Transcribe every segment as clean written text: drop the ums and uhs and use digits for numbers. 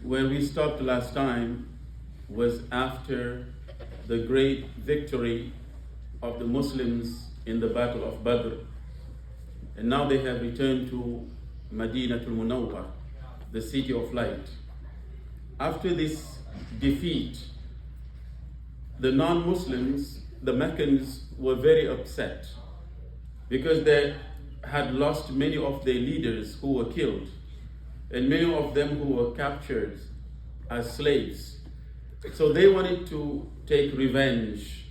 Where we stopped last time was after the great victory of the Muslims in the Battle of Badr. And now they have returned to Madinatul Munawwar, the city of light. After this defeat, the non-Muslims, the Meccans, were very upset because they had lost many of their leaders who were killed, and many of them who were captured as slaves. So they wanted to take revenge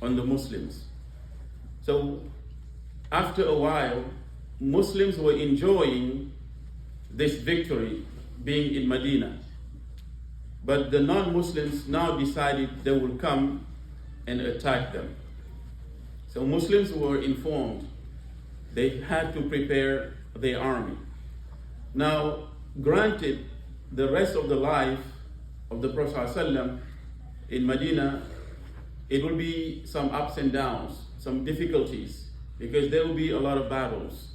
on the Muslims. So after a while, Muslims were enjoying this victory being in Medina. But the non-Muslims now decided they will come and attack them. So Muslims were informed they had to prepare their army. Now, granted, the rest of the life of the Prophet ﷺ in Medina, it will be some ups and downs, some difficulties, because there will be a lot of battles.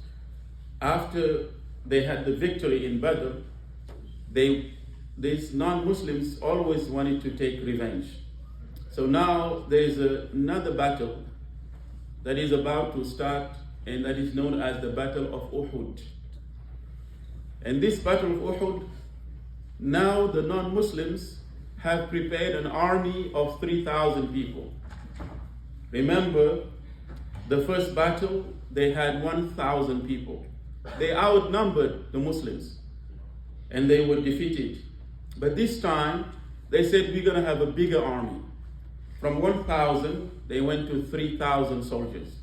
After they had the victory in Badr, these non-Muslims always wanted to take revenge. So now there is another battle that is about to start, and that is known as the Battle of Uhud. And this Battle of Uhud, now the non-Muslims have prepared an army of 3,000 people. Remember, the first battle, they had 1,000 people. They outnumbered the Muslims, and they were defeated. But this time, they said, we're going to have a bigger army. From 1,000, they went to 3,000 soldiers.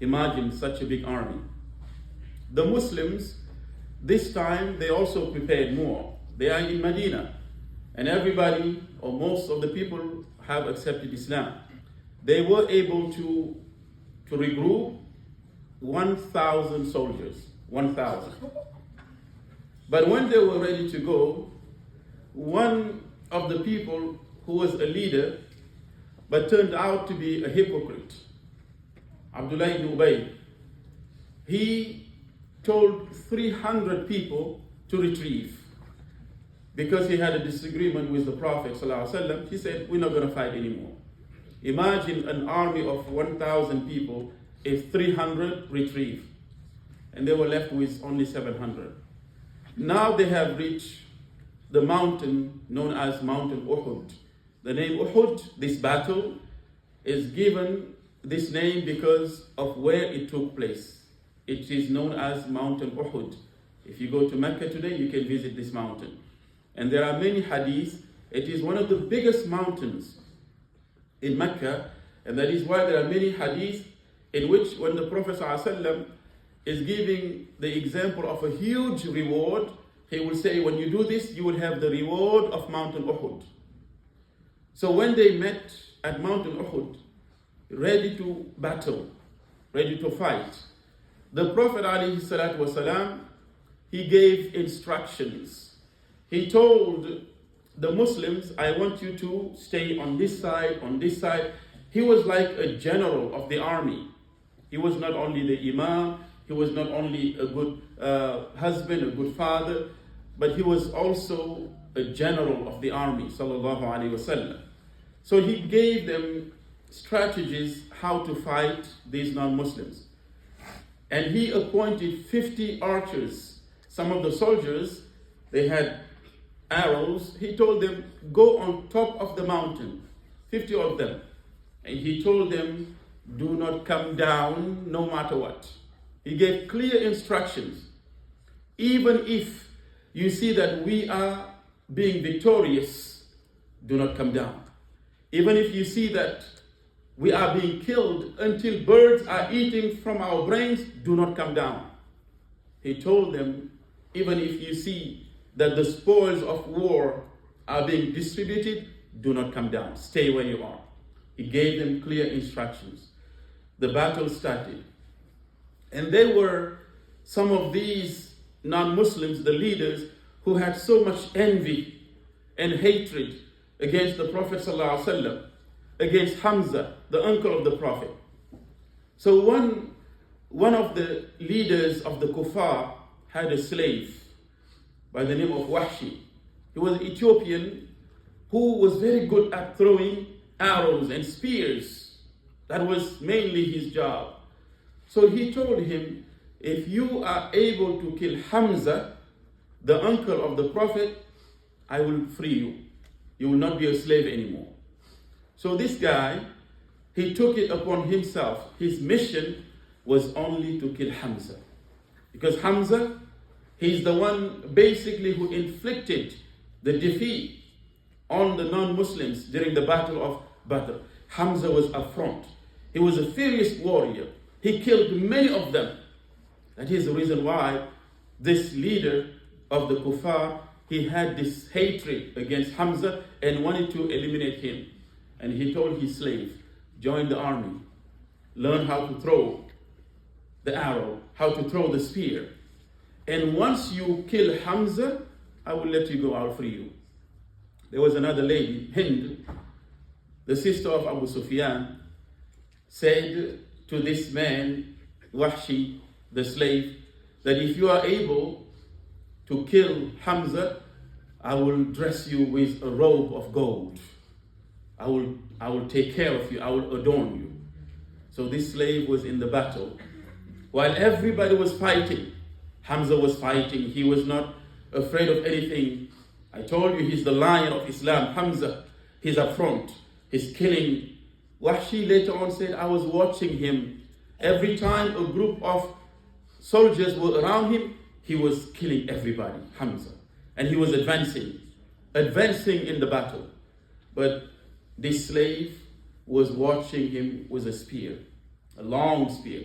Imagine such a big army. The Muslims, this time, they also prepared more. They are in Medina, and everybody, or most of the people, have accepted Islam. They were able to regroup 1,000 soldiers, 1,000. But when they were ready to go, one of the people who was a leader, but turned out to be a hypocrite, Abdullah ibn Ubay, he told 300 people to retrieve because he had a disagreement with the Prophet ﷺ. He said, we're not going to fight anymore. Imagine an army of 1,000 people if 300 retrieve, and they were left with only 700. Now they have reached the mountain known as Mountain Uhud. The name Uhud, this battle, is given this name because of where it took place. It is known as Mountain Uhud. If you go to Mecca today, you can visit this mountain. And there are many hadiths. It is one of the biggest mountains in Mecca, and that is why there are many hadiths in which when the Prophet ﷺ is giving the example of a huge reward, he will say, when you do this, you will have the reward of Mountain Uhud. So when they met at Mountain Uhud, ready to battle, ready to fight, the Prophet ﷺ, he gave instructions. He told the Muslims, I want you to stay on this side, on this side. He was like a general of the army. He was not only the imam, he was not only a good husband, a good father, but he was also a general of the army, sallallahu alaihi wasallam. So he gave them strategies how to fight these non-Muslims. And he appointed 50 archers. Some of the soldiers, they had arrows. He told them, go on top of the mountain, 50 of them. And he told them, do not come down no matter what. He gave clear instructions. Even if you see that we are being victorious, do not come down. Even if you see that we are being killed until birds are eating from our brains, do not come down. He told them, even if you see that the spoils of war are being distributed, do not come down. Stay where you are. He gave them clear instructions. The battle started. And there were some of these non-Muslims, the leaders, who had so much envy and hatred against the Prophet ﷺ, against Hamza, the uncle of the Prophet. So one of the leaders of the Kuffar had a slave by the name of Wahshi. He was an Ethiopian who was very good at throwing arrows and spears. That was mainly his job. So he told him, if you are able to kill Hamza, the uncle of the Prophet, I will free you. You will not be a slave anymore. So this guy, he took it upon himself. His mission was only to kill Hamza. Because Hamza, he's the one basically who inflicted the defeat on the non-Muslims during the Battle of Badr. Hamza was up front. He was a furious warrior. He killed many of them. That is the reason why this leader of the Kuffar, he had this hatred against Hamza and wanted to eliminate him. And he told his slave, join the army, learn how to throw the arrow, how to throw the spear. And once you kill Hamza, I will let you go, I'll free you. There was another lady, Hind, the sister of Abu Sufyan, said to this man, Wahshi, the slave, that if you are able to kill Hamza, I will dress you with a robe of gold. I will take care of you, I will adorn you. So this slave was in the battle. While everybody was fighting, Hamza was fighting. He was not afraid of anything. I told you he's the lion of Islam. Hamza, he's up front. He's killing. Wahshi later on said, I was watching him. Every time a group of soldiers were around him, he was killing everybody, Hamza. And he was advancing in the battle. But this slave was watching him with a spear, a long spear,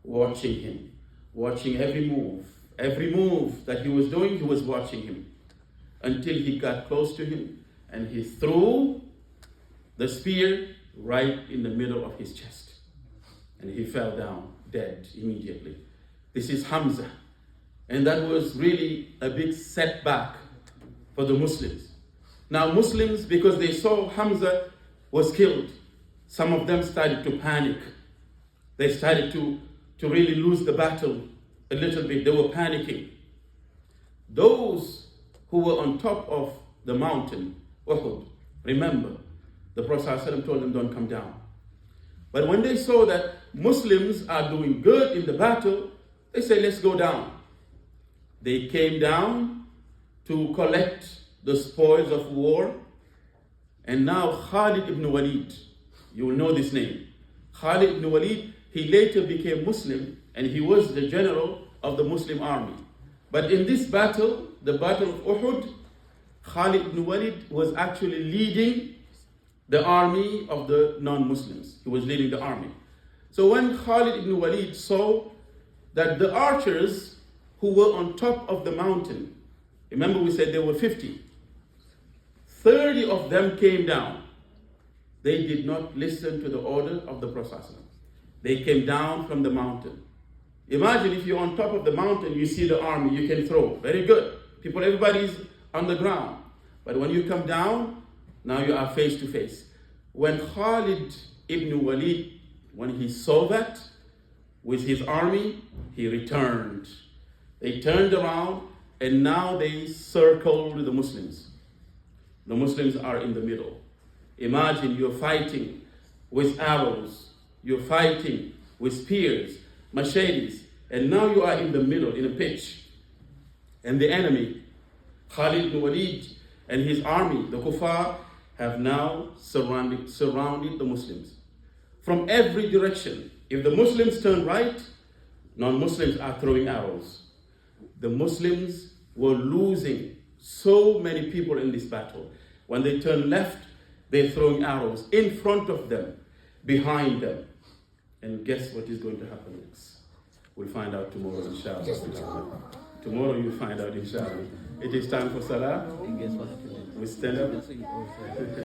watching him, watching every move. Every move that he was doing, he was watching him. Until he got close to him and he threw the spear right in the middle of his chest. And he fell down dead immediately. This is Hamza. And that was really a big setback for the Muslims. Now Muslims, because they saw Hamza was killed, some of them started to panic. They started to really lose the battle a little bit. They were panicking. Those who were on top of the mountain, Uhud, remember, the Prophet ﷺ told them, don't come down. But when they saw that Muslims are doing good in the battle, they said, let's go down. They came down to collect the spoils of war. And now Khalid ibn Walid, you will know this name. Khalid ibn Walid, he later became Muslim and he was the general of the Muslim army. But in this battle, the Battle of Uhud, Khalid ibn Walid was actually leading the army of the non-Muslims. He was leading the army. So when Khalid ibn Walid saw that the archers who were on top of the mountain, remember we said there were 50, 30 of them came down. They did not listen to the order of the Prophet. They came down from the mountain. Imagine if you're on top of the mountain, you see the army, you can throw. Very good. Everybody's on the ground. But when you come down, now you are face to face. When Khalid ibn Walid, when he saw that with his army, he returned. They turned around and now they circled the Muslims. The Muslims are in the middle. Imagine you're fighting with arrows, you're fighting with spears, machetes, and now you are in the middle, in a pitch. And the enemy, Khalid ibn Walid and his army, the Kuffar, have now surrounded the Muslims. From every direction. If the Muslims turn right, non-Muslims are throwing arrows. The Muslims were losing so many people in this battle. When they turn left, they're throwing arrows in front of them, behind them. And guess what is going to happen next? We'll find out tomorrow, inshallah. Tomorrow you'll find out, inshallah. It is time for Salah. And guess what happened? We stand up.